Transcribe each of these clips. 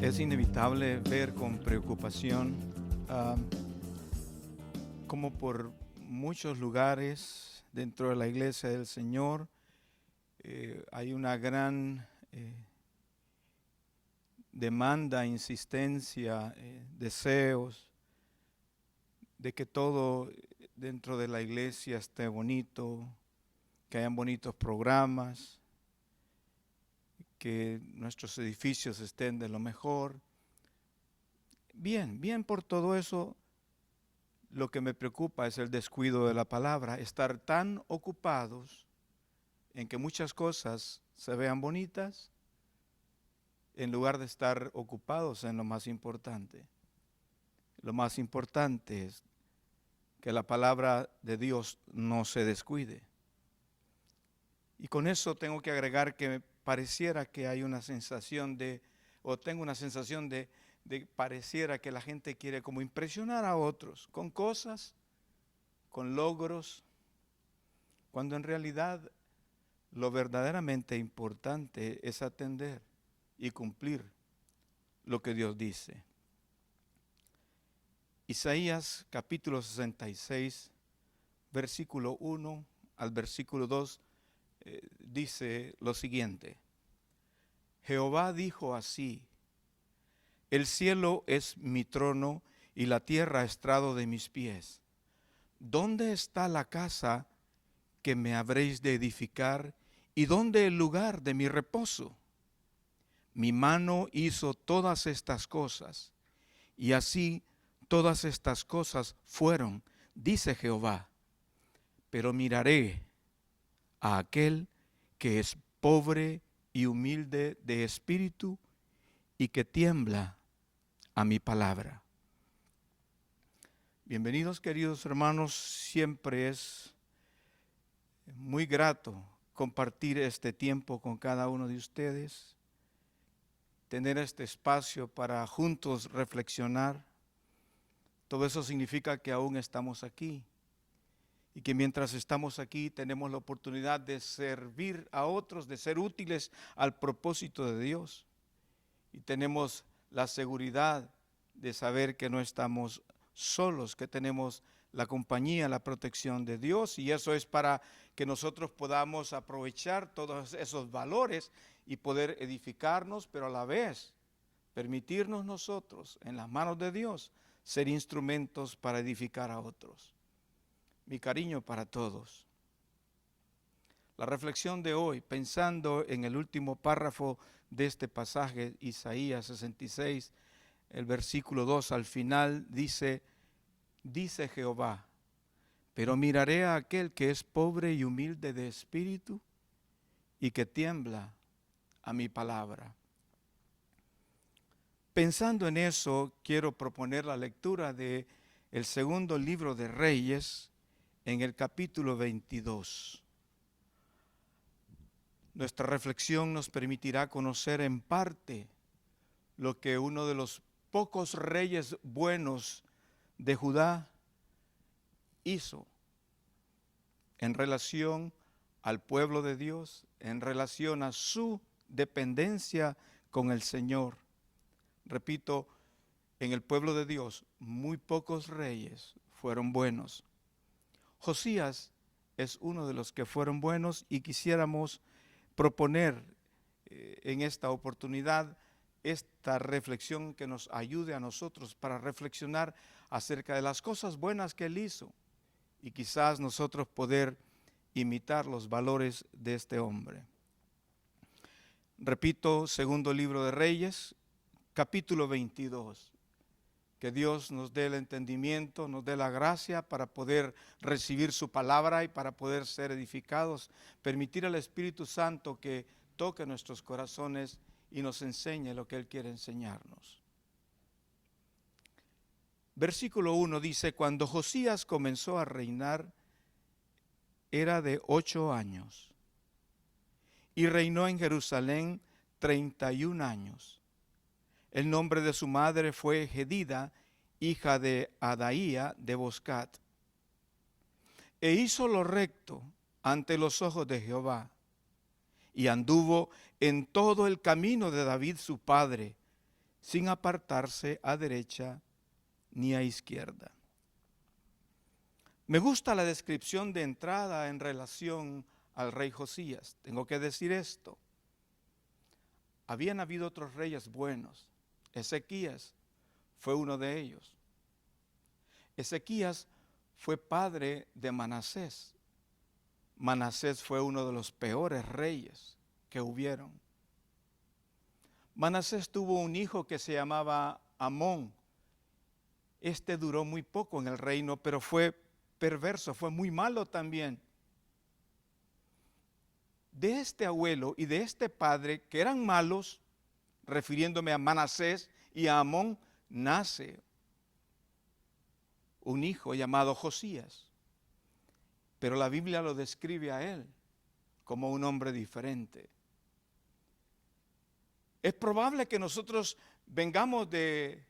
Es inevitable ver con preocupación cómo por muchos lugares dentro de la iglesia del Señor hay una gran demanda, insistencia, deseos de que todo dentro de la iglesia esté bonito, que hayan bonitos programas, que nuestros edificios estén de lo mejor. Bien por todo eso. Lo que me preocupa es el descuido de la palabra, estar tan ocupados en que muchas cosas se vean bonitas en lugar de estar ocupados en lo más importante. Lo más importante es que la palabra de Dios no se descuide. Y con eso tengo que agregar que pareciera que hay una sensación tengo una sensación de pareciera que la gente quiere como impresionar a otros con cosas, con logros, cuando en realidad lo verdaderamente importante es atender y cumplir lo que Dios dice. Isaías capítulo 66, versículo 1 al versículo 2 dice lo siguiente: Jehová dijo así: el cielo es mi trono y la tierra estrado de mis pies. ¿Dónde está la casa que me habréis de edificar y dónde el lugar de mi reposo? Mi mano hizo todas estas cosas, y así todas estas cosas fueron, dice Jehová. Pero miraré a aquel que es pobre y humilde de espíritu y que tiembla a mi palabra. Bienvenidos, queridos hermanos, siempre es muy grato compartir este tiempo con cada uno de ustedes, tener este espacio para juntos reflexionar. Todo eso significa que aún estamos aquí y que mientras estamos aquí tenemos la oportunidad de servir a otros, de ser útiles al propósito de Dios. Y tenemos la seguridad de saber que no estamos solos, que tenemos la compañía, la protección de Dios, y eso es para que nosotros podamos aprovechar todos esos valores y poder edificarnos, pero a la vez permitirnos nosotros, en las manos de Dios, ser instrumentos para edificar a otros. Mi cariño para todos. La reflexión de hoy, pensando en el último párrafo de este pasaje, Isaías 66, el versículo 2 al final dice Jehová: pero miraré a aquel que es pobre y humilde de espíritu y que tiembla a mi palabra. Pensando en eso, quiero proponer la lectura de el segundo libro de Reyes en el capítulo 22. Nuestra reflexión nos permitirá conocer en parte lo que uno de los pocos reyes buenos de Judá hizo en relación al pueblo de Dios, en relación a su dependencia con el Señor. Repito, en el pueblo de Dios muy pocos reyes fueron buenos. Josías es uno de los que fueron buenos y quisiéramos proponer en esta oportunidad esta reflexión que nos ayude a nosotros para reflexionar acerca de las cosas buenas que él hizo y quizás nosotros poder imitar los valores de este hombre. Repito, segundo libro de Reyes, capítulo 22. Que Dios nos dé el entendimiento, nos dé la gracia para poder recibir su palabra y para poder ser edificados. Permitir al Espíritu Santo que toque nuestros corazones y nos enseñe lo que Él quiere enseñarnos. Versículo 1 dice: cuando Josías comenzó a reinar, era de 8 años y reinó en Jerusalén 31 años. El nombre de su madre fue Jedida, hija de Adaía de Boscat. E hizo lo recto ante los ojos de Jehová, y anduvo en todo el camino de David su padre, sin apartarse a derecha ni a izquierda. Me gusta la descripción de entrada en relación al rey Josías. Tengo que decir esto. Habían habido otros reyes buenos. Ezequías fue uno de ellos. Ezequías fue padre de Manasés. Manasés fue uno de los peores reyes que hubieron. Manasés tuvo un hijo que se llamaba Amón. Este duró muy poco en el reino, pero fue perverso, fue muy malo también. De este abuelo y de este padre, que eran malos, refiriéndome a Manasés y a Amón, nace un hijo llamado Josías. Pero la Biblia lo describe a él como un hombre diferente. Es probable que nosotros vengamos de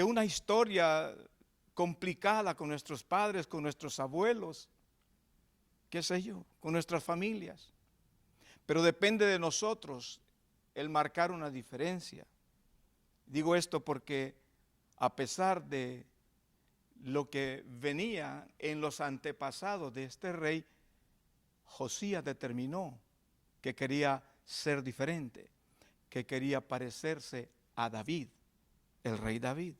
una historia complicada con nuestros padres, con nuestros abuelos, qué sé yo, con nuestras familias. Pero depende de nosotros el marcar una diferencia. Digo esto porque a pesar de lo que venía en los antepasados de este rey, Josías determinó que quería ser diferente, que quería parecerse a David, el rey David.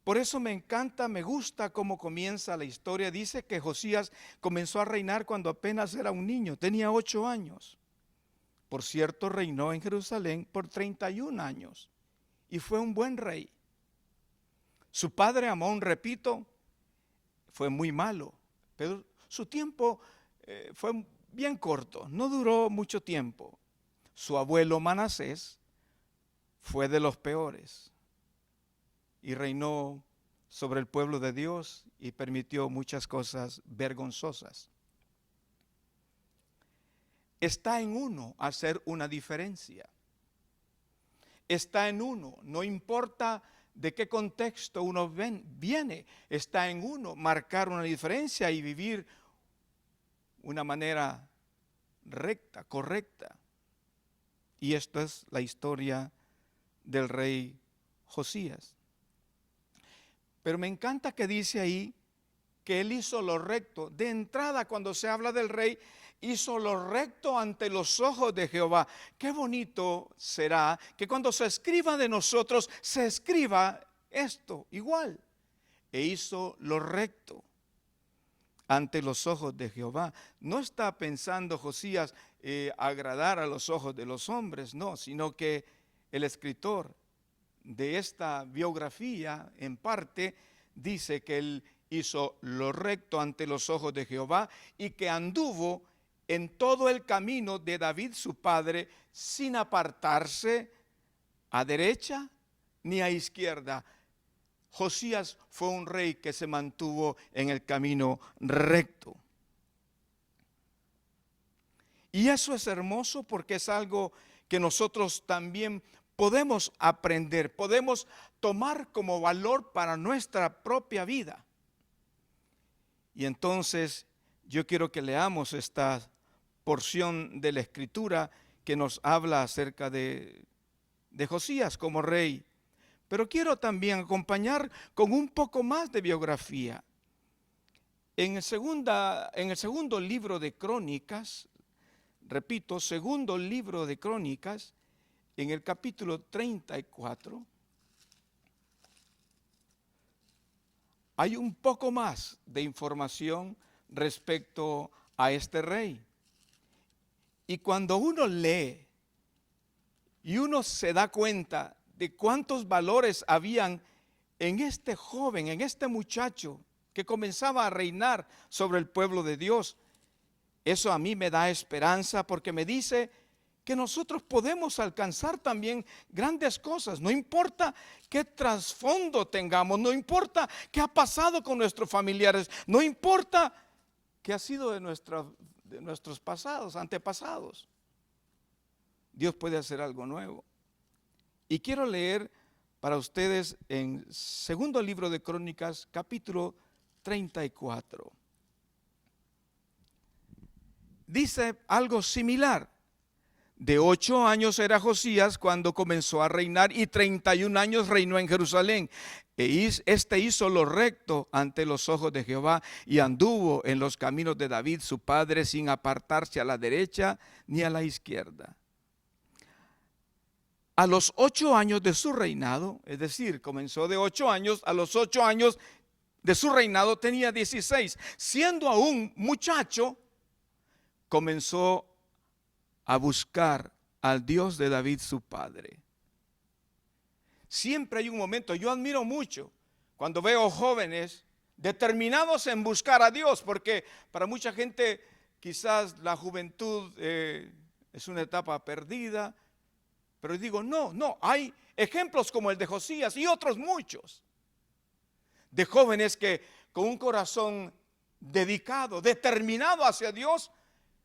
Por eso me encanta, me gusta cómo comienza la historia. Dice que Josías comenzó a reinar cuando apenas era un niño, tenía 8 años. Por cierto, reinó en Jerusalén por 31 años y fue un buen rey. Su padre Amón, repito, fue muy malo, pero su tiempo fue bien corto, no duró mucho tiempo. Su abuelo Manasés fue de los peores y reinó sobre el pueblo de Dios y permitió muchas cosas vergonzosas. Está en uno hacer una diferencia. Está en uno, no importa de qué contexto uno viene, está en uno marcar una diferencia y vivir una manera recta, correcta. Y esta es la historia del rey Josías. Pero me encanta que dice ahí que él hizo lo recto. De entrada, cuando se habla del rey, hizo lo recto ante los ojos de Jehová. Qué bonito será que cuando se escriba de nosotros, se escriba esto igual. E hizo lo recto ante los ojos de Jehová. No está pensando Josías agradar a los ojos de los hombres, no, sino que el escritor de esta biografía, en parte, dice que él hizo lo recto ante los ojos de Jehová y que anduvo en todo el camino de David su padre, sin apartarse a derecha ni a izquierda. Josías fue un rey que se mantuvo en el camino recto. Y eso es hermoso porque es algo que nosotros también podemos aprender, podemos tomar como valor para nuestra propia vida. Y entonces yo quiero que leamos esta porción de la Escritura que nos habla acerca de Josías como rey. Pero quiero también acompañar con un poco más de biografía. En el segundo libro de Crónicas, repito, segundo libro de Crónicas, en el capítulo 34, hay un poco más de información respecto a este rey. Y cuando uno lee y uno se da cuenta de cuántos valores habían en este joven, en este muchacho que comenzaba a reinar sobre el pueblo de Dios, eso a mí me da esperanza porque me dice que nosotros podemos alcanzar también grandes cosas. No importa qué trasfondo tengamos, no importa qué ha pasado con nuestros familiares, no importa qué ha sido de nuestros pasados, antepasados. Dios puede hacer algo nuevo. Y quiero leer para ustedes en segundo libro de Crónicas, capítulo 34. Dice algo similar. De 8 años era Josías cuando comenzó a reinar, y 31 años reinó en Jerusalén. Este hizo lo recto ante los ojos de Jehová, y anduvo en los caminos de David su padre, sin apartarse a la derecha ni a la izquierda. A los 8 años de su reinado, es decir, comenzó de 8 años, a los 8 años de su reinado tenía 16. Siendo aún muchacho, comenzó a buscar al Dios de David su padre. Siempre hay un momento, yo admiro mucho cuando veo jóvenes determinados en buscar a Dios, porque para mucha gente quizás la juventud es una etapa perdida, pero digo, no, hay ejemplos como el de Josías y otros muchos, de jóvenes que con un corazón dedicado, determinado hacia Dios,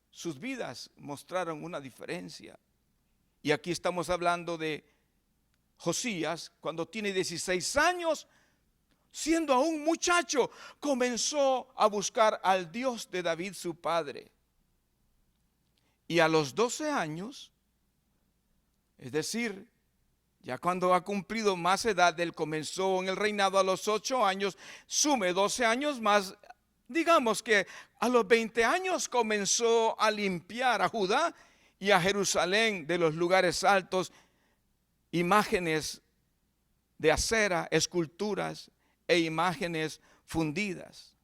sus vidas mostraron una diferencia. Y aquí estamos hablando de Josías, cuando tiene 16 años, siendo aún muchacho, comenzó a buscar al Dios de David su padre. Y a los 12 años, es decir, ya cuando ha cumplido más edad, él comenzó en el reinado a los 8 años, sume 12 años más, digamos que a los 20 años comenzó a limpiar a Judá y a Jerusalén de los lugares altos, imágenes de acera, esculturas e imágenes fundidas.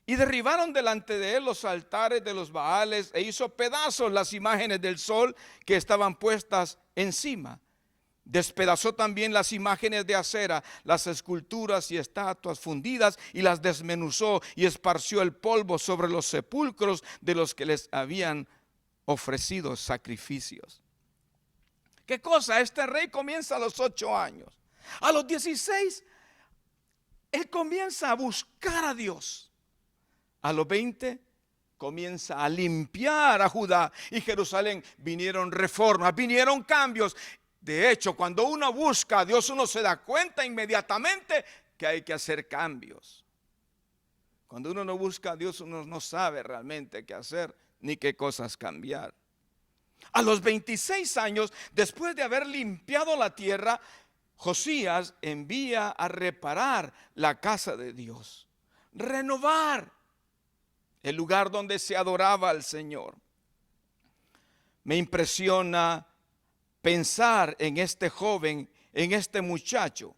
Y derribaron delante de él los altares de los Baales, e hizo pedazos las imágenes del sol que estaban puestas encima. Despedazó también las imágenes de acera, las esculturas y estatuas fundidas, y las desmenuzó, y esparció el polvo sobre los sepulcros de los que les habían ofrecido sacrificios. ¿Qué cosa? Este rey comienza a los 8 años. A los 16, él comienza a buscar a Dios. A los 20, comienza a limpiar a Judá y Jerusalén. Vinieron reformas, vinieron cambios. De hecho, cuando uno busca a Dios, uno se da cuenta inmediatamente que hay que hacer cambios. Cuando uno no busca a Dios, uno no sabe realmente qué hacer ni qué cosas cambiar. A los 26 años, después de haber limpiado la tierra, Josías envía a reparar la casa de Dios, renovar el lugar donde se adoraba al Señor. Me impresiona pensar en este joven, en este muchacho,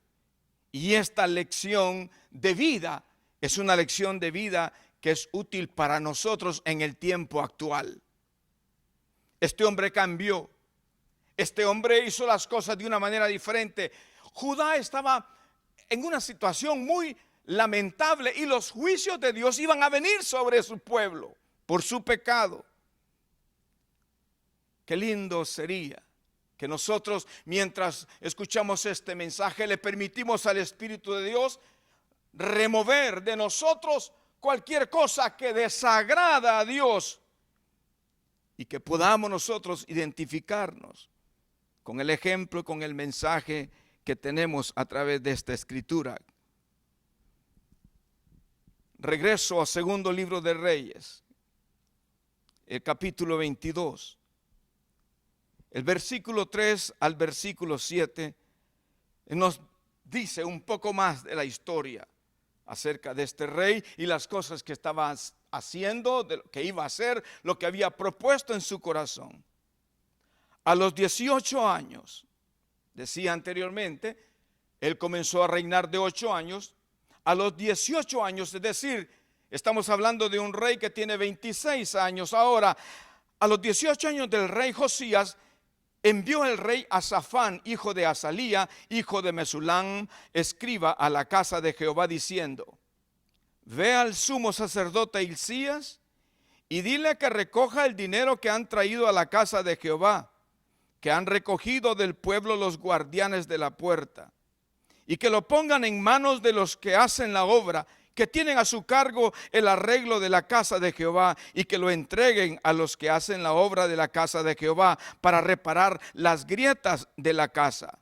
y esta lección de vida es una lección de vida que es útil para nosotros en el tiempo actual. Este hombre cambió, este hombre hizo las cosas de una manera diferente. Judá estaba en una situación muy lamentable y los juicios de Dios iban a venir sobre su pueblo por su pecado. Qué lindo sería que nosotros, mientras escuchamos este mensaje, le permitimos al Espíritu de Dios remover de nosotros cualquier cosa que desagrada a Dios, y que podamos nosotros identificarnos con el ejemplo, con el mensaje que tenemos a través de esta escritura. Regreso a segundo libro de Reyes, el capítulo 22. El versículo 3 al versículo 7 nos dice un poco más de la historia acerca de este rey y las cosas que estaba haciendo, de lo que iba a hacer, lo que había propuesto en su corazón. A los 18 años, decía anteriormente, él comenzó a reinar de 8 años. A los 18 años, es decir, estamos hablando de un rey que tiene 26 años ahora. A los 18 años del rey Josías, envió el rey a Safán, hijo de Azalía, hijo de Mesulán, escriba a la casa de Jehová, diciendo: ve al sumo sacerdote Hilcías y dile que recoja el dinero que han traído a la casa de Jehová, que han recogido del pueblo los guardianes de la puerta, y que lo pongan en manos de los que hacen la obra, que tienen a su cargo el arreglo de la casa de Jehová, y que lo entreguen a los que hacen la obra de la casa de Jehová para reparar las grietas de la casa,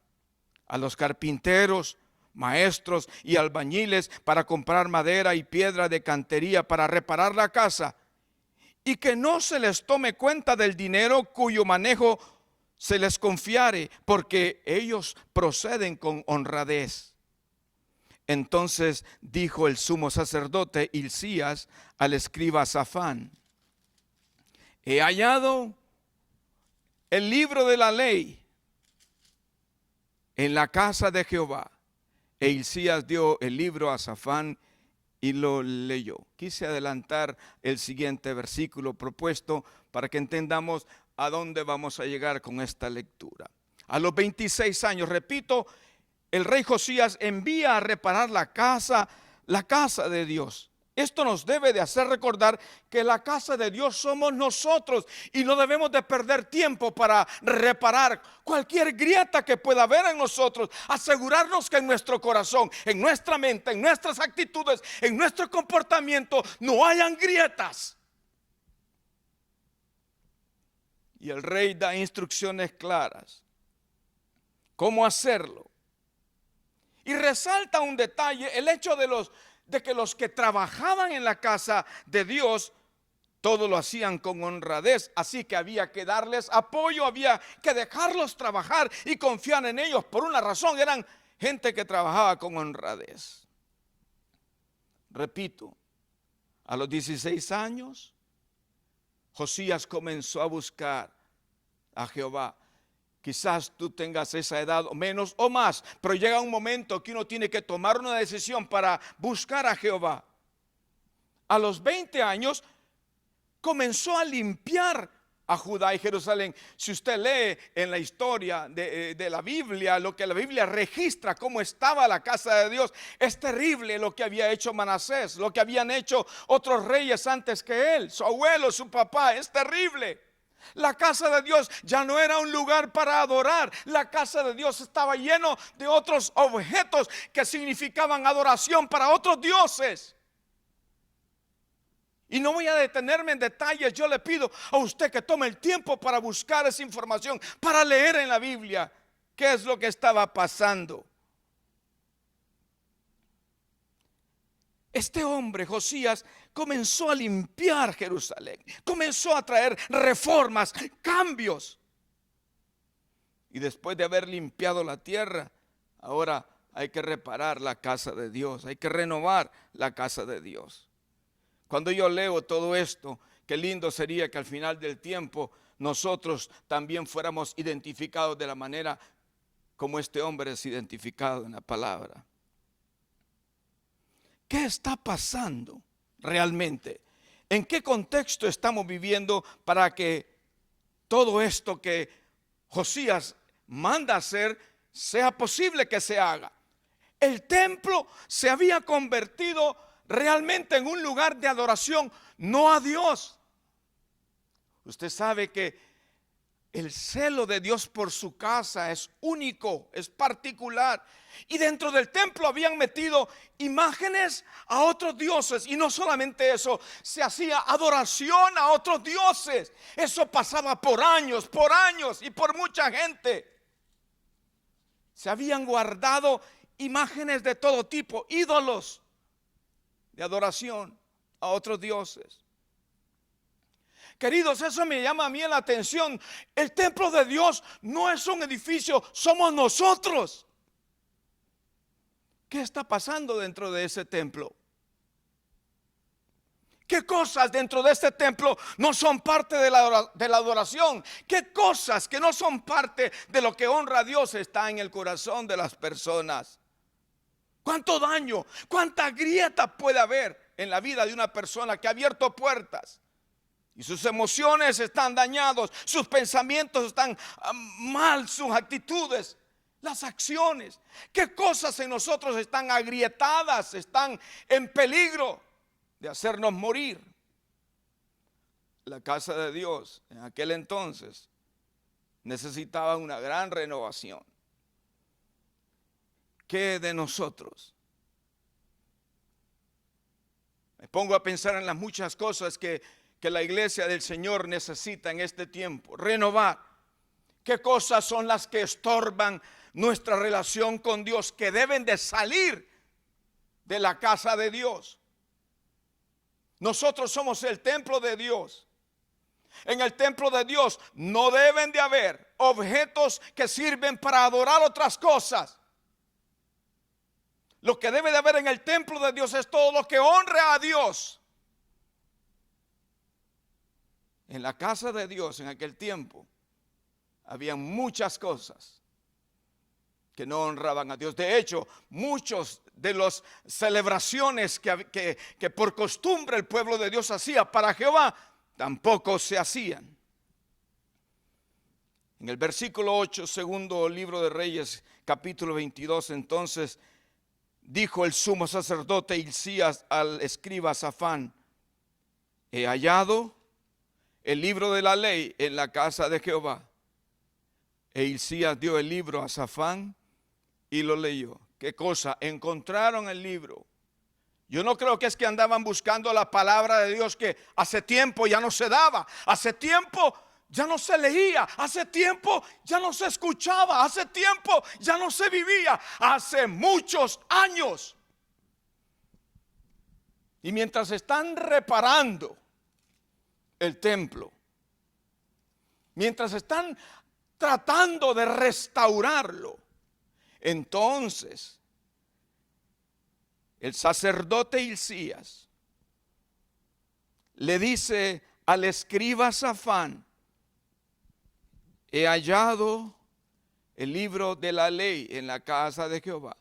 a los carpinteros, maestros y albañiles para comprar madera y piedra de cantería para reparar la casa, y que no se les tome cuenta del dinero cuyo manejo se les confiare, porque ellos proceden con honradez. Entonces dijo el sumo sacerdote Hilcías al escriba Safán: he hallado el libro de la ley en la casa de Jehová. E Hilcías dio el libro a Safán y lo leyó. Quise adelantar el siguiente versículo propuesto para que entendamos a dónde vamos a llegar con esta lectura. A los 26 años, repito, el rey Josías envía a reparar la casa de Dios. Esto nos debe de hacer recordar que la casa de Dios somos nosotros y no debemos de perder tiempo para reparar cualquier grieta que pueda haber en nosotros. Asegurarnos que en nuestro corazón, en nuestra mente, en nuestras actitudes, en nuestro comportamiento no hayan grietas. Y el rey da instrucciones claras cómo hacerlo. Y resalta un detalle, el hecho de que los que trabajaban en la casa de Dios, todo lo hacían con honradez. Así que había que darles apoyo, había que dejarlos trabajar y confiar en ellos. Por una razón, eran gente que trabajaba con honradez. Repito, a los 16 años, Josías comenzó a buscar a Jehová. Quizás tú tengas esa edad o menos o más, pero llega un momento que uno tiene que tomar una decisión para buscar a Jehová. A los 20 años comenzó a limpiar a Judá y Jerusalén. Si usted lee en la historia de la Biblia, lo que la Biblia registra, cómo estaba la casa de Dios, es terrible lo que había hecho Manasés, lo que habían hecho otros reyes antes que él, su abuelo, su papá, es terrible. La casa de Dios ya no era un lugar para adorar. La casa de Dios estaba lleno de otros objetos que significaban adoración para otros dioses. Y no voy a detenerme en detalles. Yo le pido a usted que tome el tiempo para buscar esa información, para leer en la Biblia qué es lo que estaba pasando. Este hombre, Josías, comenzó a limpiar Jerusalén, comenzó a traer reformas, cambios. Y después de haber limpiado la tierra, ahora hay que reparar la casa de Dios, hay que renovar la casa de Dios. Cuando yo leo todo esto, qué lindo sería que al final del tiempo nosotros también fuéramos identificados de la manera como este hombre es identificado en la palabra. ¿Qué está pasando realmente? ¿En qué contexto estamos viviendo para que todo esto que Josías manda hacer sea posible que se haga? El templo se había convertido realmente en un lugar de adoración, no a Dios. Usted sabe que el celo de Dios por su casa es único, es particular. Y dentro del templo habían metido imágenes a otros dioses. Y no solamente eso, se hacía adoración a otros dioses. Eso pasaba por años y por mucha gente. Se habían guardado imágenes de todo tipo, ídolos de adoración a otros dioses. Queridos, eso me llama a mí la atención. El templo de Dios no es un edificio, somos nosotros. ¿Qué está pasando dentro de ese templo? ¿Qué cosas dentro de este templo no son parte de la adoración? ¿Qué cosas que no son parte de lo que honra a Dios está en el corazón de las personas? ¿Cuánto daño, cuánta grieta puede haber en la vida de una persona que ha abierto puertas? Y sus emociones están dañados, sus pensamientos están mal, sus actitudes, las acciones. ¿Qué cosas en nosotros están agrietadas, están en peligro de hacernos morir? La casa de Dios en aquel entonces necesitaba una gran renovación. ¿Qué de nosotros? Me pongo a pensar en las muchas cosas que la iglesia del Señor necesita en este tiempo. Renovar. ¿Qué cosas son las que estorban nuestra relación con Dios, que deben de salir de la casa de Dios? Nosotros somos el templo de Dios. En el templo de Dios no deben de haber objetos que sirven para adorar otras cosas. Lo que debe de haber en el templo de Dios es todo lo que honre a Dios. En la casa de Dios en aquel tiempo había muchas cosas que no honraban a Dios. De hecho, muchos de las celebraciones que por costumbre el pueblo de Dios hacía para Jehová, tampoco se hacían. En el versículo 8, segundo libro de Reyes, capítulo 22, entonces dijo el sumo sacerdote Hilcías al escriba Safán: he hallado el libro de la ley en la casa de Jehová. E Hilcías dio el libro a Safán y lo leyó. ¿Qué cosa? Encontraron el libro. Yo no creo que es que andaban buscando la palabra de Dios que hace tiempo ya no se daba, hace tiempo ya no se leía, hace tiempo ya no se escuchaba, hace tiempo ya no se vivía, hace muchos años. Y mientras están reparando el templo, mientras están tratando de restaurarlo, entonces el sacerdote Hilcías le dice al escriba Safán: he hallado el libro de la ley en la casa de Jehová.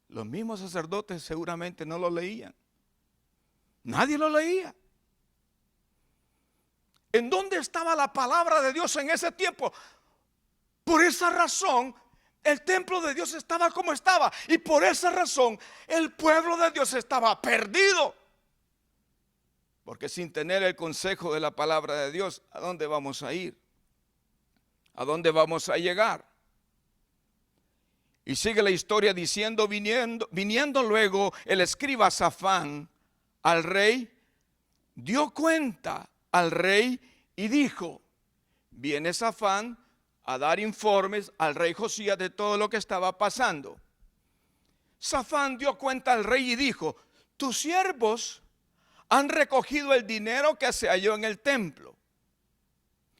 Los mismos sacerdotes seguramente no lo leían. Nadie lo leía. ¿En dónde estaba la palabra de Dios en ese tiempo? Por esa razón, el templo de Dios estaba como estaba. Y por esa razón, el pueblo de Dios estaba perdido. Porque sin tener el consejo de la palabra de Dios, ¿a dónde vamos a ir? ¿A dónde vamos a llegar? Y sigue la historia diciendo: viniendo luego el escriba Safán al rey, dio cuenta al rey y dijo: viene Safán a dar informes al rey Josías de todo lo que estaba pasando. Safán dio cuenta al rey y dijo: tus siervos han recogido el dinero que se halló en el templo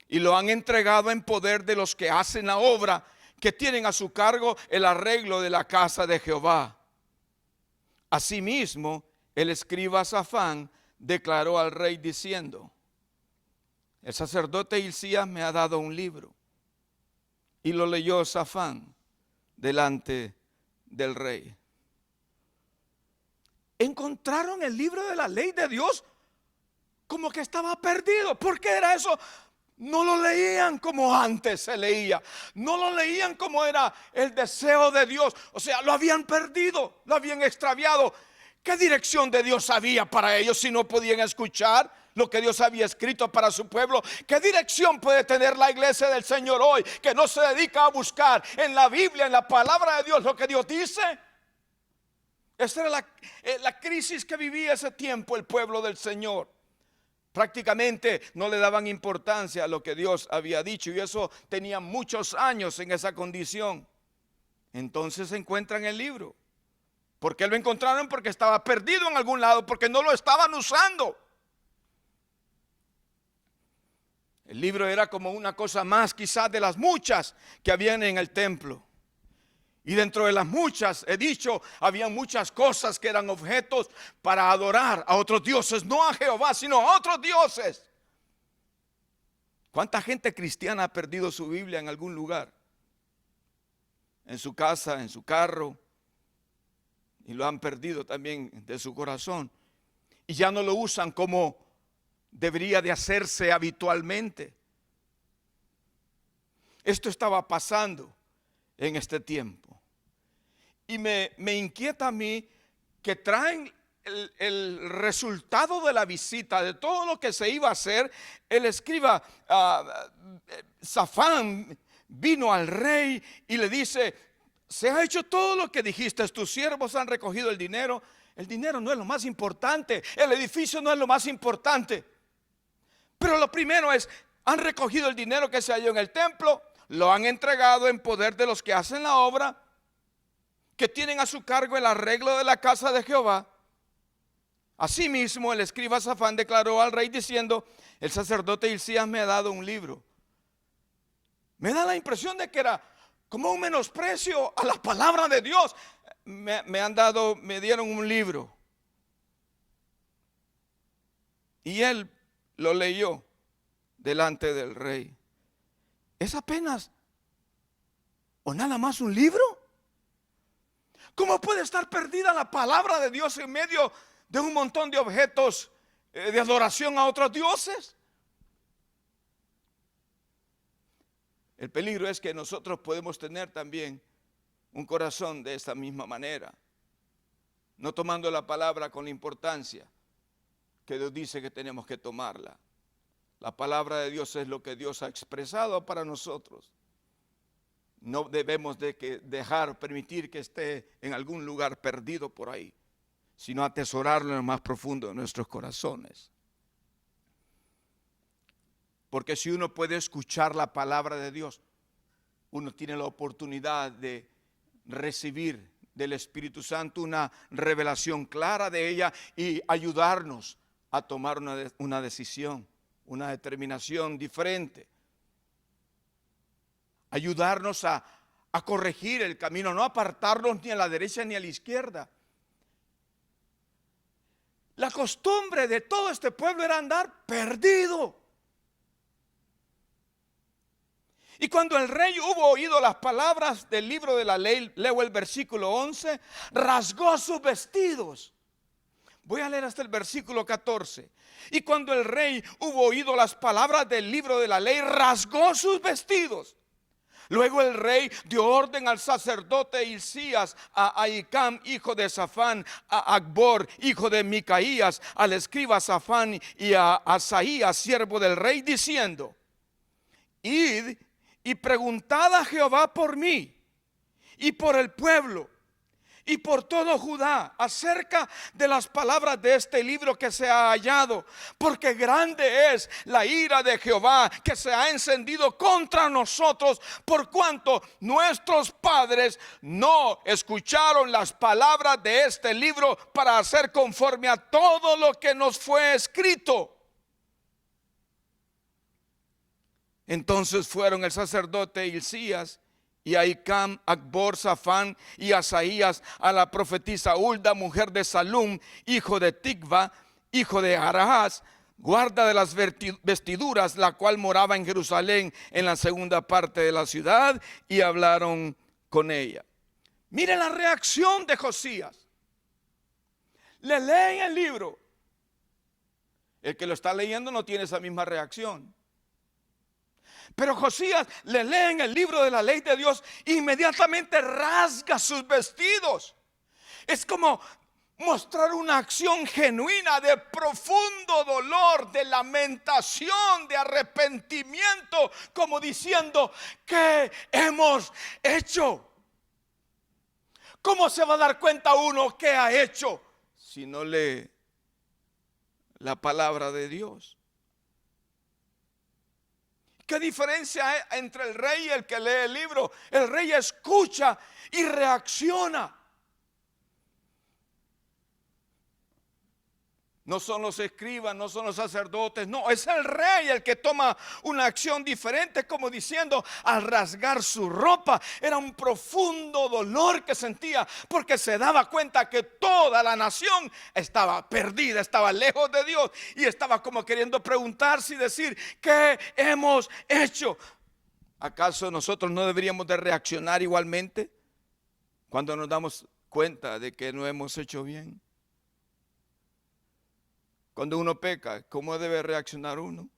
y lo han entregado en poder de los que hacen la obra, que tienen a su cargo el arreglo de la casa de Jehová. Asimismo, el escriba Safán declaró al rey diciendo: el sacerdote Hilcías me ha dado un libro. Y lo leyó Safán delante del rey. Encontraron el libro de la ley de Dios como que estaba perdido. ¿Por qué era eso? No lo leían como antes se leía. No lo leían como era el deseo de Dios. O sea, lo habían perdido, lo habían extraviado. ¿Qué dirección de Dios había para ellos si no podían escuchar lo que Dios había escrito para su pueblo? ¿Qué dirección puede tener la iglesia del Señor hoy, que no se dedica a buscar en la Biblia, en la palabra de Dios, lo que Dios dice? Esa era la crisis que vivía ese tiempo el pueblo del Señor. Prácticamente no le daban importancia a lo que Dios había dicho, y eso tenía muchos años en esa condición. Entonces encuentran el libro. ¿Por qué lo encontraron? Porque estaba perdido en algún lado, porque no lo estaban usando. El libro era como una cosa más, quizás de las muchas que habían en el templo. Y dentro de las muchas, he dicho, había muchas cosas que eran objetos para adorar a otros dioses, no a Jehová, sino a otros dioses. ¿Cuánta gente cristiana ha perdido su Biblia en algún lugar? En su casa, en su carro. Y lo han perdido también de su corazón. Y ya no lo usan como debería de hacerse habitualmente. Esto estaba pasando en este tiempo. Y me inquieta a mí que traen el resultado de la visita, de todo lo que se iba a hacer. El escriba Safán vino al rey y le dice: se ha hecho todo lo que dijiste, tus siervos han recogido el dinero. El dinero no es lo más importante, el edificio no es lo más importante. Pero lo primero es, han recogido el dinero que se halló en el templo, lo han entregado en poder de los que hacen la obra, que tienen a su cargo el arreglo de la casa de Jehová. Asimismo, el escriba Safán declaró al rey diciendo: el sacerdote Hilcías me ha dado un libro. Me da la impresión de que era como un menosprecio a la palabra de Dios. Me dieron un libro. Y él lo leyó delante del rey. ¿Es apenas o nada más un libro? ¿Cómo puede estar perdida la palabra de Dios en medio de un montón de objetos de adoración a otros dioses? El peligro es que nosotros podemos tener también un corazón de esta misma manera, no tomando la palabra con la importancia que Dios dice que tenemos que tomarla. La palabra de Dios es lo que Dios ha expresado para nosotros. No debemos permitir que esté en algún lugar perdido por ahí, sino atesorarlo en lo más profundo de nuestros corazones. Porque si uno puede escuchar la palabra de Dios, uno tiene la oportunidad de recibir del Espíritu Santo una revelación clara de ella y ayudarnos a tomar una decisión, una determinación diferente. Ayudarnos a corregir el camino, no apartarnos ni a la derecha ni a la izquierda. La costumbre de todo este pueblo era andar perdido. Y cuando el rey hubo oído las palabras del libro de la ley, leo el versículo 11, rasgó sus vestidos. Voy a leer hasta el versículo 14. Y cuando el rey hubo oído las palabras del libro de la ley, rasgó sus vestidos. Luego el rey dio orden al sacerdote Hilcías, a Ahicam, hijo de Safán, a Acbor, hijo de Micaías, al escriba Safán y a Asaías, siervo del rey, diciendo: id y preguntad a Jehová por mí y por el pueblo y por todo Judá acerca de las palabras de este libro que se ha hallado, porque grande es la ira de Jehová que se ha encendido contra nosotros, por cuanto nuestros padres no escucharon las palabras de este libro para hacer conforme a todo lo que nos fue escrito. Entonces fueron el sacerdote Hilcías y Ahicam, Acbor, Safán y Asaías a la profetisa Hulda, mujer de Salum, hijo de Ticva, hijo de Harahas, guarda de las vestiduras, la cual moraba en Jerusalén en la segunda parte de la ciudad, y hablaron con ella. Miren la reacción de Josías. Le leen el libro. El que lo está leyendo no tiene esa misma reacción. Pero Josías le lee en el libro de la ley de Dios, inmediatamente rasga sus vestidos. Es como mostrar una acción genuina de profundo dolor, de lamentación, de arrepentimiento, como diciendo: ¿qué hemos hecho? ¿Cómo se va a dar cuenta uno qué ha hecho si no lee la palabra de Dios? ¿Qué diferencia hay entre el rey y el que lee el libro? El rey escucha y reacciona. No son los escribas, no son los sacerdotes, no, es el rey el que toma una acción diferente, como diciendo, al rasgar su ropa, era un profundo dolor que sentía, porque se daba cuenta que toda la nación estaba perdida, estaba lejos de Dios, y estaba como queriendo preguntarse y decir: ¿qué hemos hecho? ¿Acaso nosotros no deberíamos de reaccionar igualmente cuando nos damos cuenta de que no hemos hecho bien? Cuando uno peca, ¿cómo debe reaccionar uno?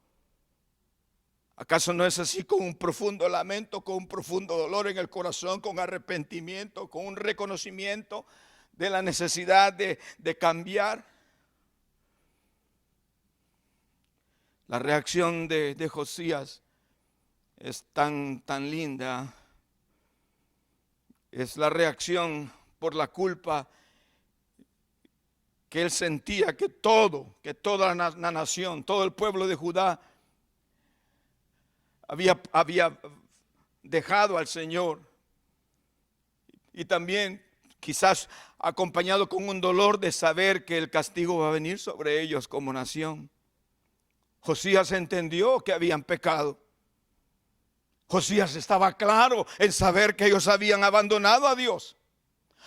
¿Acaso no es así, con un profundo lamento, con un profundo dolor en el corazón, con arrepentimiento, con un reconocimiento de la necesidad de cambiar? La reacción de Josías es tan linda. Es la reacción por la culpa que él sentía que toda la nación, todo el pueblo de Judá había dejado al Señor. Y también quizás acompañado con un dolor de saber que el castigo va a venir sobre ellos como nación. Josías entendió que habían pecado. Josías estaba claro en saber que ellos habían abandonado a Dios.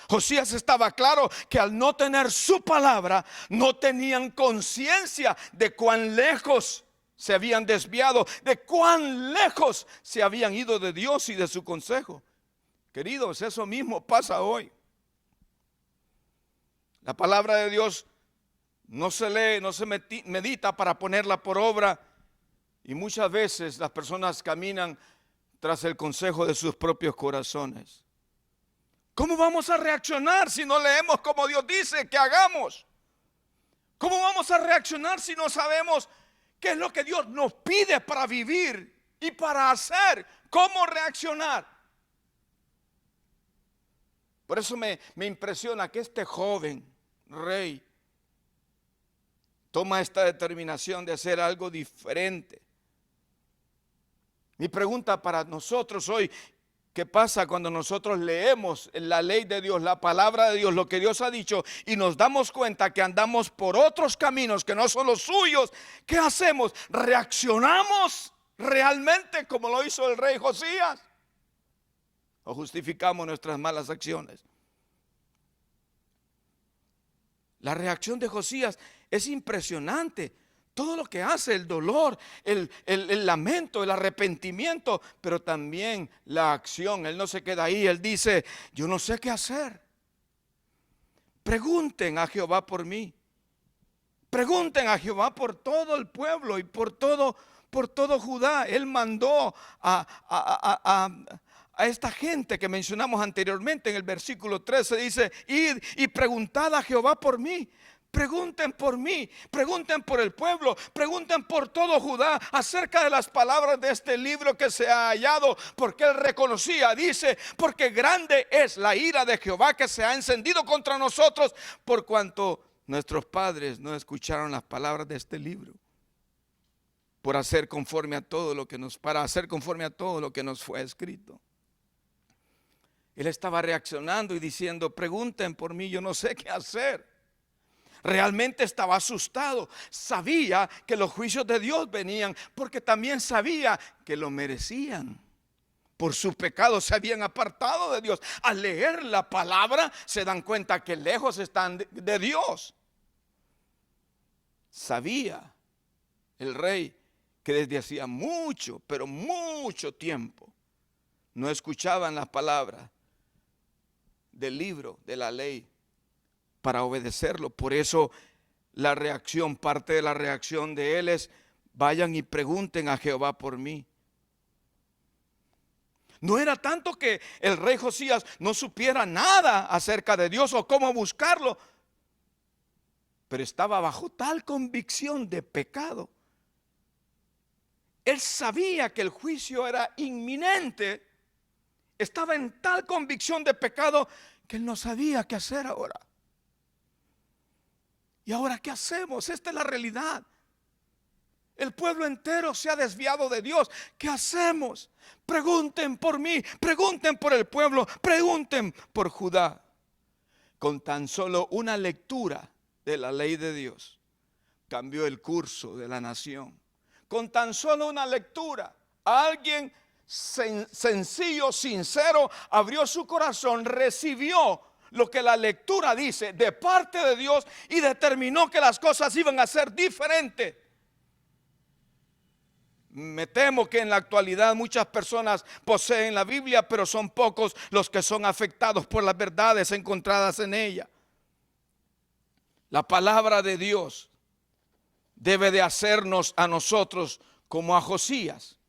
Josías estaba claro que al no tener su palabra, no tenían conciencia de cuán lejos se habían desviado, de cuán lejos se habían ido de Dios y de su consejo. Queridos, eso mismo pasa hoy. La palabra de Dios no se lee, no se medita para ponerla por obra, y muchas veces las personas caminan tras el consejo de sus propios corazones. ¿Cómo vamos a reaccionar si no leemos como Dios dice que hagamos? ¿Cómo vamos a reaccionar si no sabemos qué es lo que Dios nos pide para vivir y para hacer? ¿Cómo reaccionar? Por eso me impresiona que este joven rey toma esta determinación de hacer algo diferente. Mi pregunta para nosotros hoy: ¿qué pasa cuando nosotros leemos la ley de Dios, la palabra de Dios, lo que Dios ha dicho, y nos damos cuenta que andamos por otros caminos que no son los suyos? ¿Qué hacemos? ¿Reaccionamos realmente como lo hizo el rey Josías? ¿O justificamos nuestras malas acciones? La reacción de Josías es impresionante. Todo lo que hace, el dolor, el lamento, el arrepentimiento, pero también la acción. Él no se queda ahí, él dice: yo no sé qué hacer. Pregunten a Jehová por mí. Pregunten a Jehová por todo el pueblo y por todo Judá. Él mandó a esta gente que mencionamos anteriormente en el versículo 13. Dice: id y preguntad a Jehová por mí. Pregunten por mí, pregunten por el pueblo, pregunten por todo Judá acerca de las palabras de este libro que se ha hallado, porque él reconocía, dice: porque grande es la ira de Jehová que se ha encendido contra nosotros, por cuanto nuestros padres no escucharon las palabras de este libro, para hacer conforme a todo lo que nos fue escrito. Él estaba reaccionando y diciendo: pregunten por mí, yo no sé qué hacer. Realmente estaba asustado. Sabía que los juicios de Dios venían, porque también sabía que lo merecían. Por su pecado se habían apartado de Dios. Al leer la palabra se dan cuenta que lejos están de Dios. Sabía el rey que desde hacía mucho, pero mucho tiempo, no escuchaban las palabras del libro de la ley para obedecerlo. Por eso parte de la reacción de él es: vayan y pregunten a Jehová por mí. No era tanto que el rey Josías no supiera nada acerca de Dios o cómo buscarlo, pero estaba bajo tal convicción de pecado. Él sabía que el juicio era inminente. Estaba en tal convicción de pecado que él no sabía qué hacer ahora. ¿Y ahora qué hacemos? Esta es la realidad. El pueblo entero se ha desviado de Dios. ¿Qué hacemos? Pregunten por mí, pregunten por el pueblo, pregunten por Judá. Con tan solo una lectura de la ley de Dios cambió el curso de la nación. Con tan solo una lectura, alguien sencillo, sincero, abrió su corazón, recibió lo que la lectura dice de parte de Dios y determinó que las cosas iban a ser diferentes. Me temo que en la actualidad muchas personas poseen la Biblia, pero son pocos los que son afectados por las verdades encontradas en ella. La palabra de Dios debe de hacernos a nosotros como a Josías.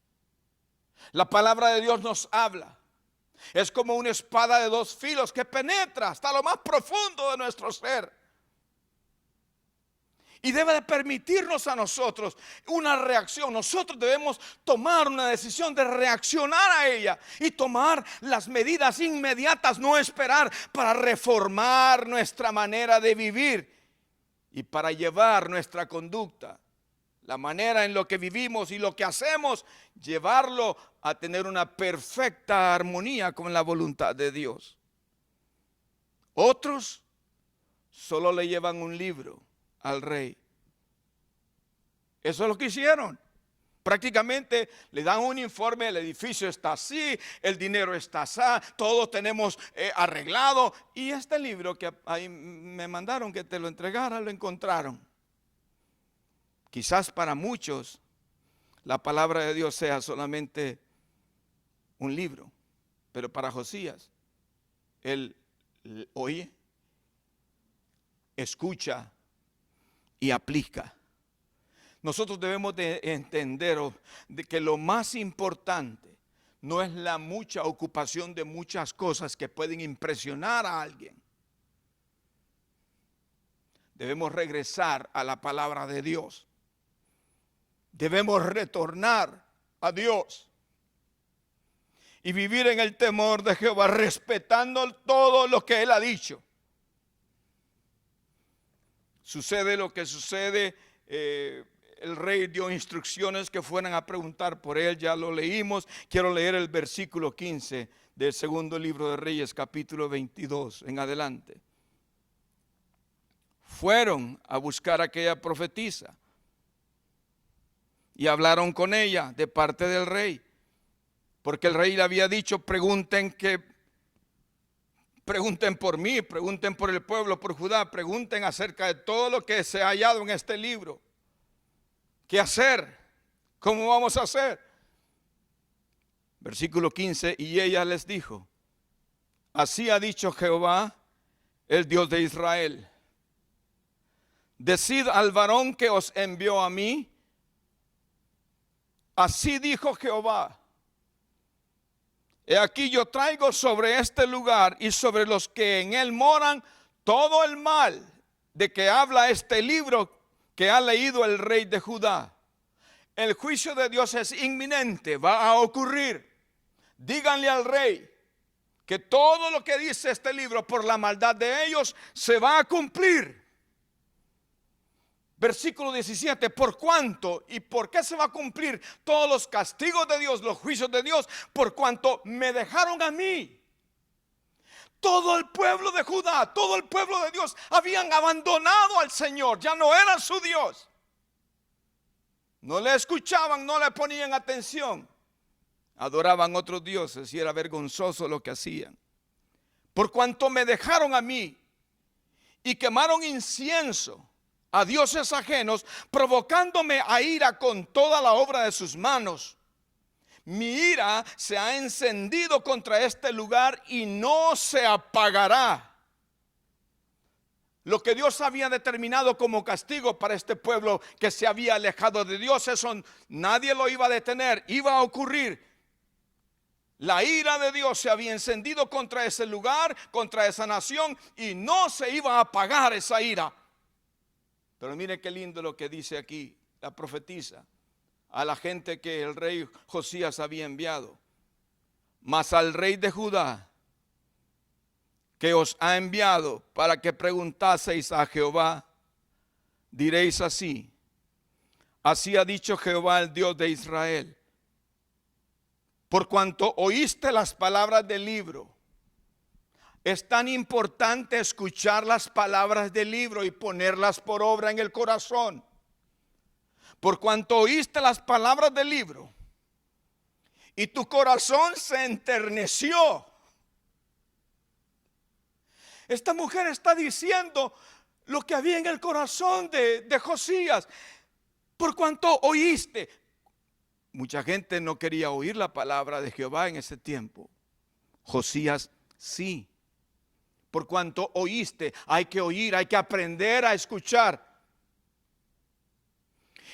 La palabra de Dios nos habla. Es como una espada de dos filos que penetra hasta lo más profundo de nuestro ser. Y debe de permitirnos a nosotros una reacción. Nosotros debemos tomar una decisión de reaccionar a ella y tomar las medidas inmediatas, no esperar, para reformar nuestra manera de vivir y para llevar nuestra conducta, la manera en lo que vivimos y lo que hacemos, llevarlo a tener una perfecta armonía con la voluntad de Dios. Otros solo le llevan un libro al rey. Eso es lo que hicieron. Prácticamente le dan un informe, el edificio está así, el dinero está así, todo tenemos arreglado. Y este libro que ahí me mandaron que te lo entregara, lo encontraron. Quizás para muchos la palabra de Dios sea solamente un libro, pero para Josías, él oye, escucha y aplica. Nosotros debemos de entender de que lo más importante no es la mucha ocupación de muchas cosas que pueden impresionar a alguien. Debemos regresar a la palabra de Dios. Debemos retornar a Dios y vivir en el temor de Jehová, respetando todo lo que Él ha dicho. Sucede lo que sucede. El rey dio instrucciones que fueran a preguntar por él, ya lo leímos. Quiero leer el versículo 15 del segundo libro de Reyes, capítulo 22 en adelante. Fueron a buscar a aquella profetisa y hablaron con ella de parte del rey, porque el rey le había dicho: pregunten por mí, pregunten por el pueblo, por Judá, pregunten acerca de todo lo que se ha hallado en este libro. ¿Qué hacer? ¿Cómo vamos a hacer? Versículo 15, y ella les dijo: así ha dicho Jehová, el Dios de Israel, decid al varón que os envió a mí, así dijo Jehová, he aquí yo traigo sobre este lugar y sobre los que en él moran todo el mal de que habla este libro que ha leído el rey de Judá. El juicio de Dios es inminente, va a ocurrir. Díganle al rey que todo lo que dice este libro por la maldad de ellos se va a cumplir. Versículo 17, por cuanto y por qué se va a cumplir todos los castigos de Dios, los juicios de Dios, por cuanto me dejaron a mí. Todo el pueblo de Judá, todo el pueblo de Dios habían abandonado al Señor, ya no eran su Dios. No le escuchaban, no le ponían atención. Adoraban otros dioses y era vergonzoso lo que hacían. Por cuanto me dejaron a mí y quemaron incienso a dioses ajenos, provocándome a ira con toda la obra de sus manos. Mi ira se ha encendido contra este lugar y no se apagará. Lo que Dios había determinado como castigo para este pueblo que se había alejado de Dios, eso nadie lo iba a detener, iba a ocurrir. La ira de Dios se había encendido contra ese lugar, contra esa nación, y no se iba a apagar esa ira. Pero mire qué lindo lo que dice aquí la profetisa a la gente que el rey Josías había enviado. Mas al rey de Judá, que os ha enviado para que preguntaseis a Jehová, diréis así: así ha dicho Jehová, el Dios de Israel, por cuanto oíste las palabras del libro. Es tan importante escuchar las palabras del libro y ponerlas por obra en el corazón. Por cuanto oíste las palabras del libro y tu corazón se enterneció. Esta mujer está diciendo lo que había en el corazón de Josías. Por cuanto oíste. Mucha gente no quería oír la palabra de Jehová en ese tiempo. Josías sí. Por cuanto oíste, hay que oír, hay que aprender a escuchar.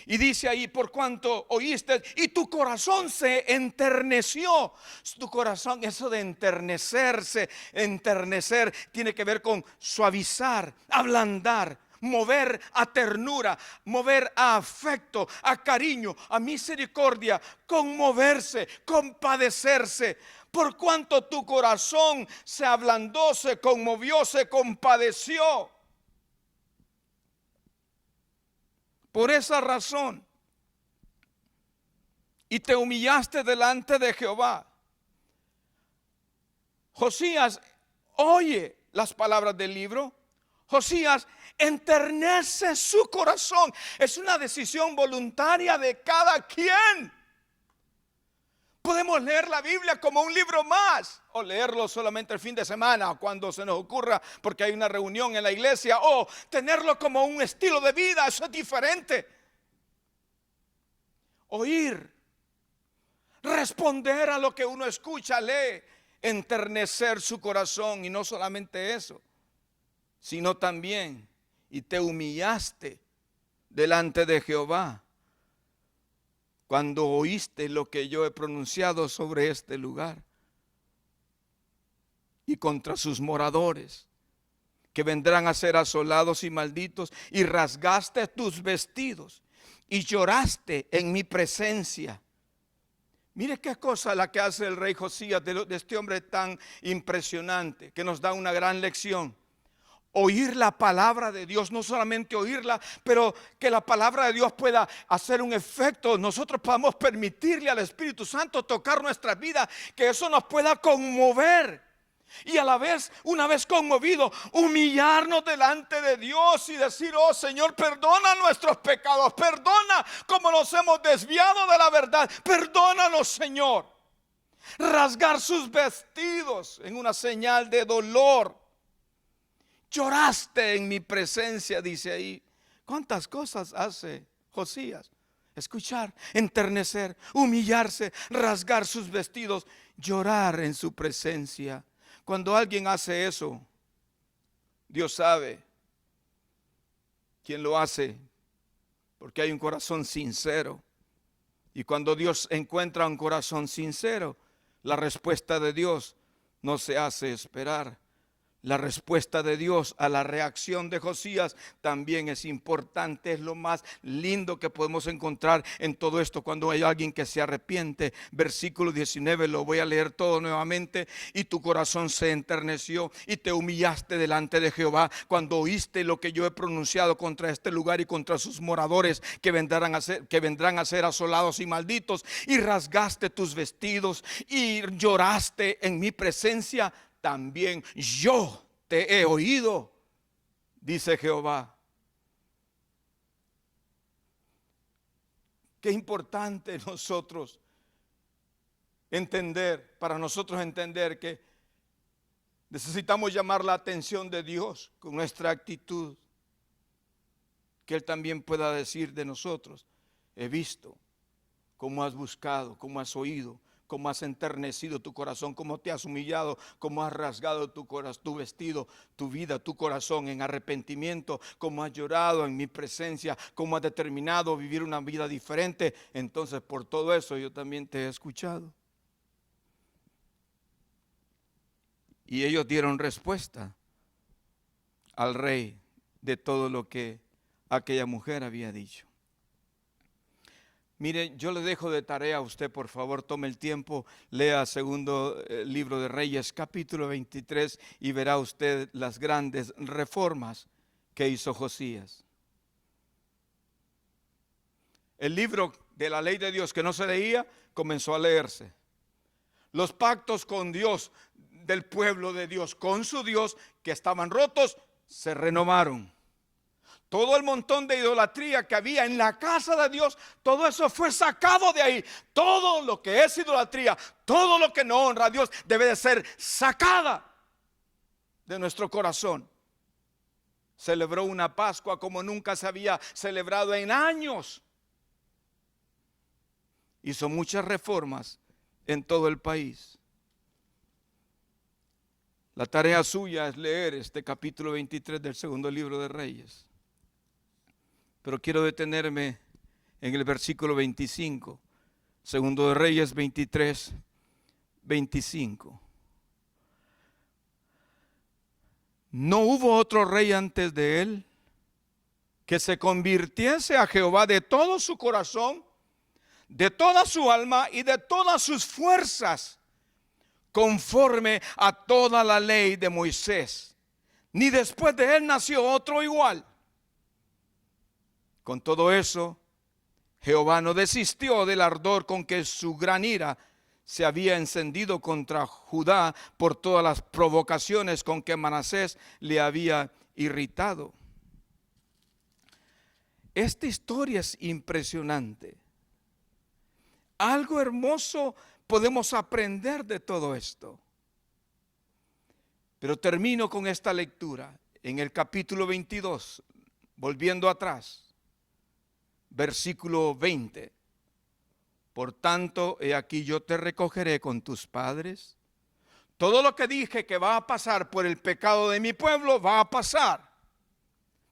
Y dice ahí, por cuanto oíste y tu corazón se enterneció. Tu corazón, eso de enternecerse, enternecer, tiene que ver con suavizar, ablandar, mover a ternura, mover a afecto, a cariño, a misericordia, conmoverse, compadecerse. Por cuanto tu corazón se ablandó, se conmovió, se compadeció. Por esa razón, y te humillaste delante de Jehová. Josías, oye las palabras del libro, Josías enternece su corazón. Es una decisión voluntaria de cada quien. Podemos leer la Biblia como un libro más, o leerlo solamente el fin de semana cuando se nos ocurra porque hay una reunión en la iglesia, o tenerlo como un estilo de vida. Eso es diferente. Oír, responder a lo que uno escucha, lee, enternecer su corazón. Y no solamente eso, sino también, y te humillaste delante de Jehová cuando oíste lo que yo he pronunciado sobre este lugar y contra sus moradores, que vendrán a ser asolados y malditos, y rasgaste tus vestidos y lloraste en mi presencia. Mire qué cosa la que hace el rey Josías, de este hombre tan impresionante, que nos da una gran lección. Oír la palabra de Dios, no solamente oírla, pero que la palabra de Dios pueda hacer un efecto. Nosotros podamos permitirle al Espíritu Santo tocar nuestra vida, que eso nos pueda conmover. Y a la vez, una vez conmovido, humillarnos delante de Dios y decir: oh Señor, perdona nuestros pecados, perdona como nos hemos desviado de la verdad, perdónanos, Señor. Rasgar sus vestidos en una señal de dolor. Lloraste en mi presencia, dice ahí. ¿Cuántas cosas hace Josías? Escuchar, enternecer, humillarse, rasgar sus vestidos, llorar en su presencia. Cuando alguien hace eso, Dios sabe quién lo hace, porque hay un corazón sincero. Y cuando Dios encuentra un corazón sincero, la respuesta de Dios no se hace esperar. La respuesta de Dios a la reacción de Josías también es importante. Es lo más lindo que podemos encontrar en todo esto, cuando hay alguien que se arrepiente. Versículo 19, lo voy a leer todo nuevamente. Y tu corazón se enterneció y te humillaste delante de Jehová cuando oíste lo que yo he pronunciado contra este lugar y contra sus moradores, que vendrán a ser asolados y malditos. Y rasgaste tus vestidos y lloraste en mi presencia. También yo te he oído, dice Jehová. Qué importante nosotros entender, para nosotros entender que necesitamos llamar la atención de Dios con nuestra actitud. Que Él también pueda decir de nosotros: he visto cómo has buscado, cómo has oído, cómo has enternecido tu corazón, cómo te has humillado, cómo has rasgado tu vestido, tu vida, tu corazón en arrepentimiento, cómo has llorado en mi presencia, cómo has determinado vivir una vida diferente. Entonces, por todo eso yo también te he escuchado. Y ellos dieron respuesta al rey de todo lo que aquella mujer había dicho. Mire, yo le dejo de tarea a usted, por favor, tome el tiempo, lea segundo libro de Reyes, capítulo 23, y verá usted las grandes reformas que hizo Josías. El libro de la ley de Dios que no se leía, comenzó a leerse. Los pactos con Dios, del pueblo de Dios, con su Dios, que estaban rotos, se renovaron. Todo el montón de idolatría que había en la casa de Dios, todo eso fue sacado de ahí. Todo lo que es idolatría, todo lo que no honra a Dios, debe de ser sacada de nuestro corazón. Celebró una Pascua como nunca se había celebrado en años. Hizo muchas reformas en todo el país. La tarea suya es leer este capítulo 23 del segundo libro de Reyes. Pero quiero detenerme en el versículo 25, segundo de Reyes 23, 25. No hubo otro rey antes de él que se convirtiese a Jehová de todo su corazón, de toda su alma y de todas sus fuerzas, conforme a toda la ley de Moisés. Ni después de él nació otro igual. Con todo eso, Jehová no desistió del ardor con que su gran ira se había encendido contra Judá por todas las provocaciones con que Manasés le había irritado. Esta historia es impresionante. Algo hermoso podemos aprender de todo esto. Pero termino con esta lectura en el capítulo 22, volviendo atrás, versículo 20. Por tanto, he aquí yo te recogeré con tus padres. Todo lo que dije que va a pasar por el pecado de mi pueblo va a pasar.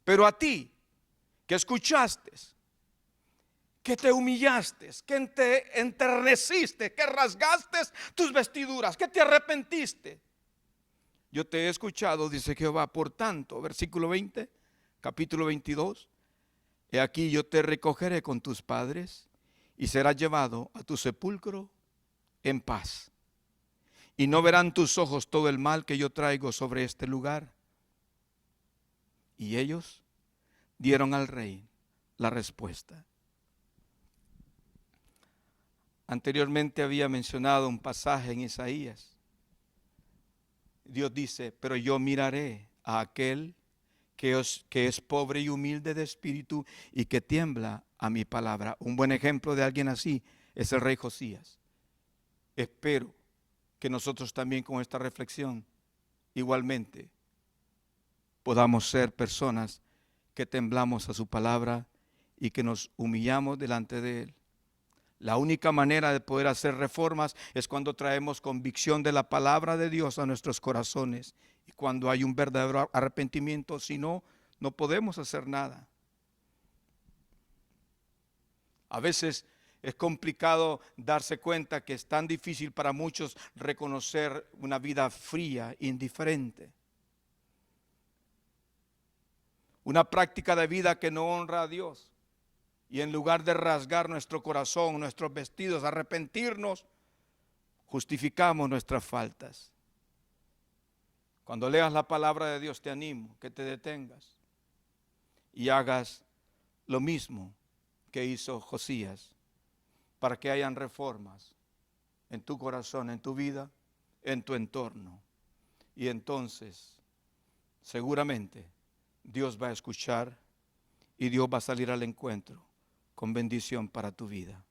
Pero a ti, que escuchaste, que te humillaste, que te enterneciste, que rasgaste tus vestiduras, que te arrepentiste, yo te he escuchado, dice Jehová. Por tanto, versículo 20, capítulo 22, he aquí yo te recogeré con tus padres y serás llevado a tu sepulcro en paz. Y no verán tus ojos todo el mal que yo traigo sobre este lugar. Y ellos dieron al rey la respuesta. Anteriormente había mencionado un pasaje en Isaías. Dios dice, pero yo miraré a aquel que es pobre y humilde de espíritu y que tiembla a mi palabra. Un buen ejemplo de alguien así es el rey Josías. Espero que nosotros también con esta reflexión igualmente podamos ser personas que temblamos a su palabra y que nos humillamos delante de Él. La única manera de poder hacer reformas es cuando traemos convicción de la palabra de Dios a nuestros corazones y cuando hay un verdadero arrepentimiento. Si no, no podemos hacer nada. A veces es complicado darse cuenta que es tan difícil para muchos reconocer una vida fría, indiferente. Una práctica de vida que no honra a Dios. Y en lugar de rasgar nuestro corazón, nuestros vestidos, arrepentirnos, justificamos nuestras faltas. Cuando leas la palabra de Dios, te animo que te detengas y hagas lo mismo que hizo Josías, para que hayan reformas en tu corazón, en tu vida, en tu entorno. Y entonces, seguramente, Dios va a escuchar y Dios va a salir al encuentro con bendición para tu vida.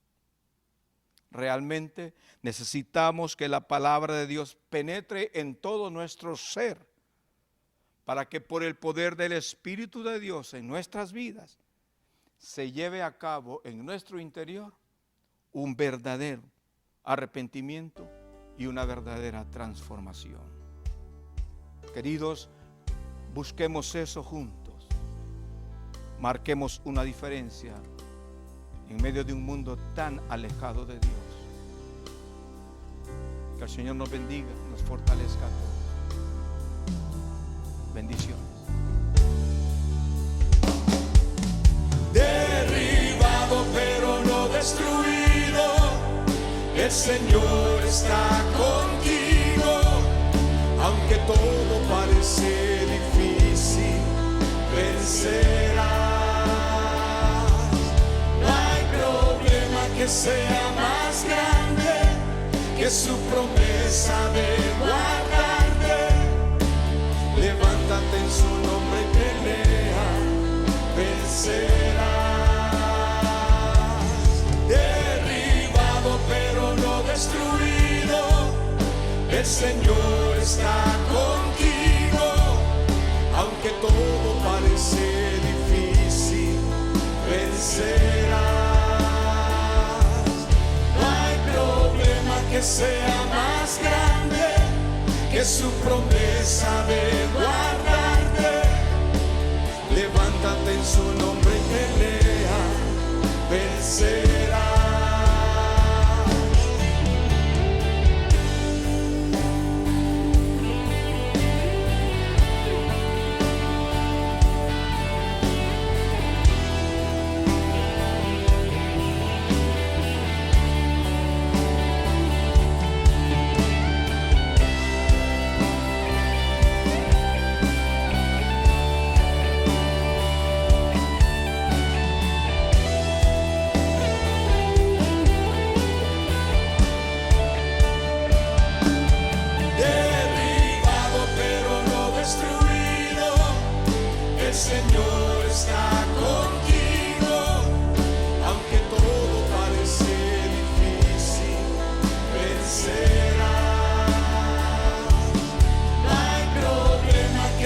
Realmente necesitamos que la palabra de Dios penetre en todo nuestro ser, para que por el poder del Espíritu de Dios en nuestras vidas se lleve a cabo en nuestro interior un verdadero arrepentimiento y una verdadera transformación. Queridos, busquemos eso juntos. Marquemos una diferencia en medio de un mundo tan alejado de Dios. Que el Señor nos bendiga, nos fortalezca a todos. Bendiciones. Derribado pero no destruido, el Señor está contigo. Aunque todo parece difícil, vencerás. No hay problema que sea más grande que su promesa de guardarte. Levántate en su nombre y pelea, vencerás. Derribado pero no destruido, el Señor está contigo. Aunque todo parece difícil, vencerás. No hay problema que sea más grande que su promesa de guardarte. Levántate en su nombre y pelea, vencerás.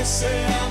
que sea